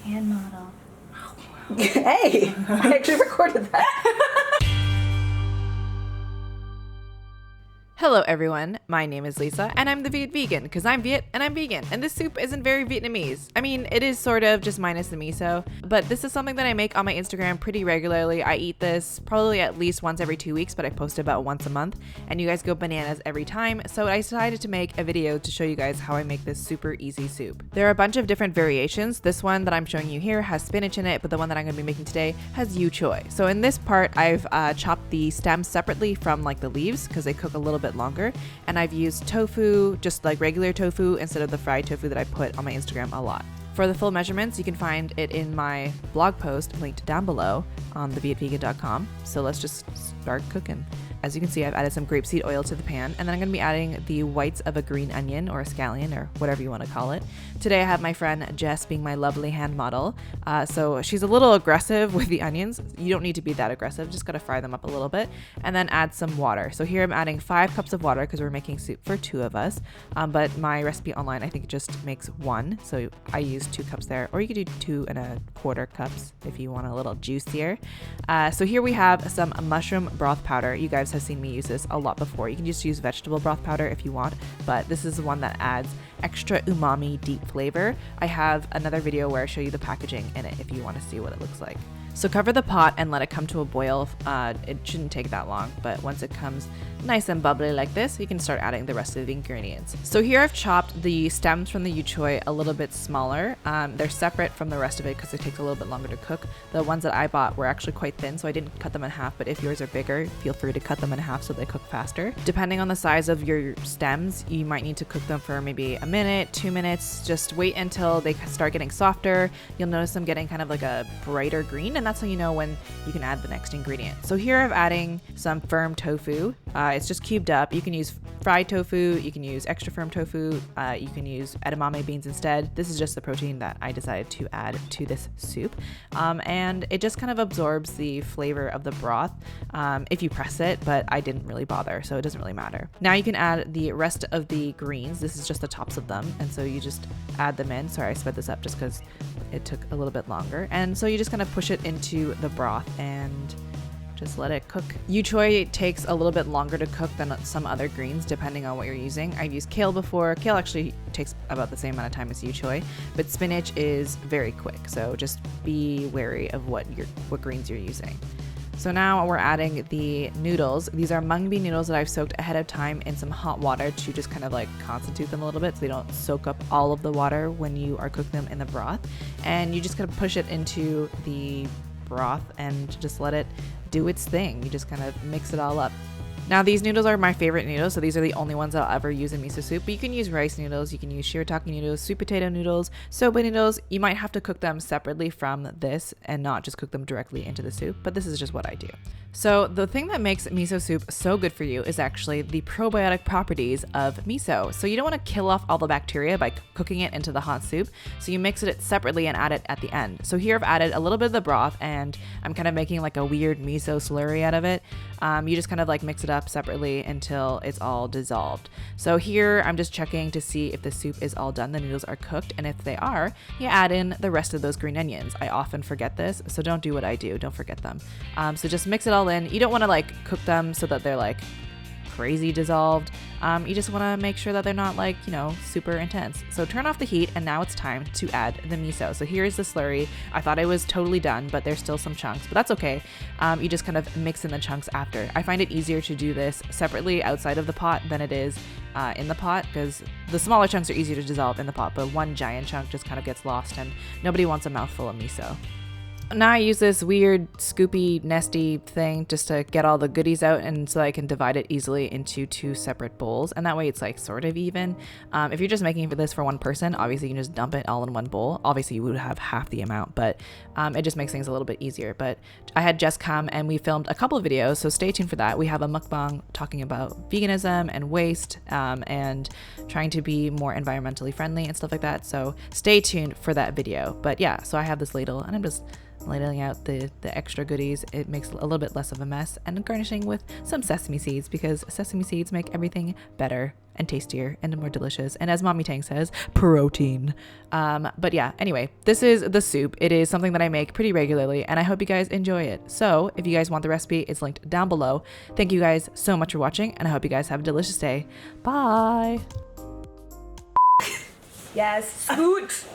Hand model. Hey, I actually recorded that. Hello everyone, my name is Lisa and I'm the Viet vegan because I'm Viet and I'm vegan, and this soup isn't very Vietnamese. I mean, it is sort of, just minus the miso, but this is something that I make on my Instagram pretty regularly. I eat this probably at least once every 2 weeks, but I post about once a month and you guys go bananas every time, so I decided to make a video to show you guys how I make this super easy soup. There are a bunch of different variations. This one that I'm showing you here has spinach in it, but the one that I'm going to be making today has choy. So in this part, I've chopped the stems separately from like the leaves because they cook a little bit longer, and I've used tofu, just like regular tofu instead of the fried tofu that I put on my Instagram a lot. For the full measurements, you can find it in my blog post linked down below on thevietvegan.com. So let's just start cooking. As you can see, I've added some grapeseed oil to the pan, and then I'm going to be adding the whites of a green onion or a scallion or whatever you want to call it. Today I have my friend Jess being my lovely hand model. So she's a little aggressive with the onions. You don't need to be that aggressive, just got to fry them up a little bit and then add some water. So here I'm adding 5 cups of water because we're making soup for 2 of us. But my recipe online, I think it just makes 1. So I use 2 cups there, or you could do 2 1/4 cups if you want a little juicier. So here we have some mushroom broth powder. You guys have seen me use this a lot before. You can just use vegetable broth powder if you want, but this is the one that adds extra umami deep flavor. I have another video where I show you the packaging in it if you want to see what it looks like. So cover the pot and let it come to a boil. It shouldn't take that long, but once it comes nice and bubbly like this, you can start adding the rest of the ingredients. So here I've chopped the stems from the choy a little bit smaller. They're separate from the rest of it because it takes a little bit longer to cook. The ones that I bought were actually quite thin, so I didn't cut them in half, but if yours are bigger, feel free to cut them in half so they cook faster. Depending on the size of your stems, you might need to cook them for maybe a minute, 2 minutes. Just wait until they start getting softer. You'll notice them getting kind of like a brighter green, and that's how you know when you can add the next ingredient. So here I'm adding some firm tofu. It's just cubed up. You can use fried tofu, you can use extra firm tofu, you can use edamame beans instead. This is just the protein that I decided to add to this soup. And it just kind of absorbs the flavor of the broth if you press it, but I didn't really bother, so it doesn't really matter. Now you can add the rest of the greens. This is just the tops of them, and so you just add them in. Sorry, I sped this up just because it took a little bit longer. And so you just kind of push it into the broth and just let it cook. Choy takes a little bit longer to cook than some other greens depending on what you're using. I've used kale before. Kale actually takes about the same amount of time as choy, but spinach is very quick. So just be wary of what greens you're using. So now we're adding the noodles. These are mung bean noodles that I've soaked ahead of time in some hot water to just kind of like constitute them a little bit so they don't soak up all of the water when you are cooking them in the broth. And you just kind of push it into the broth and just let it do its thing. You just kind of mix it all up. Now these noodles are my favorite noodles, so these are the only ones I'll ever use in miso soup, but you can use rice noodles, you can use shirataki noodles, sweet potato noodles, soba noodles. You might have to cook them separately from this and not just cook them directly into the soup, but this is just what I do. So the thing that makes miso soup so good for you is actually the probiotic properties of miso. So you don't want to kill off all the bacteria by cooking it into the hot soup, so you mix it separately and add it at the end. So here I've added a little bit of the broth and I'm kind of making like a weird miso slurry out of it. You just kind of like mix it up separately until it's all dissolved. So here I'm just checking to see if the soup is all done, the noodles are cooked, and if they are, you add in the rest of those green onions. I often forget this, so don't do what I do, don't forget them. So just mix it all in. You don't want to like cook them so that they're like crazy dissolved. You just want to make sure that they're not like, super intense. So turn off the heat, and now it's time to add the miso. So here's the slurry. I thought I was totally done, but there's still some chunks, but that's okay. You just kind of mix in the chunks after. I find it easier to do this separately outside of the pot than it is in the pot, because the smaller chunks are easier to dissolve in the pot, but one giant chunk just kind of gets lost, and nobody wants a mouthful of miso. Now I use this weird scoopy nesty thing just to get all the goodies out, and so I can divide it easily into 2 separate bowls, and that way it's like sort of even. If you're just making this for one person, obviously you can just dump it all in one bowl. Obviously you would have half the amount, but it just makes things a little bit easier. But I had Jess come and we filmed a couple of videos, so stay tuned for that. We have a mukbang talking about veganism and waste and trying to be more environmentally friendly and stuff like that, so stay tuned for that video. But yeah, so I have this ladle and I'm just laying out the extra goodies. It makes a little bit less of a mess, and garnishing with some sesame seeds, because sesame seeds make everything better and tastier and more delicious, and as Mommy Tang says, protein. But yeah, anyway, this is the soup. It is something that I make pretty regularly, and I hope you guys enjoy it. So if you guys want the recipe, it's linked down below. Thank you guys so much for watching, and I hope you guys have a delicious day. Bye. Yes. Scoot.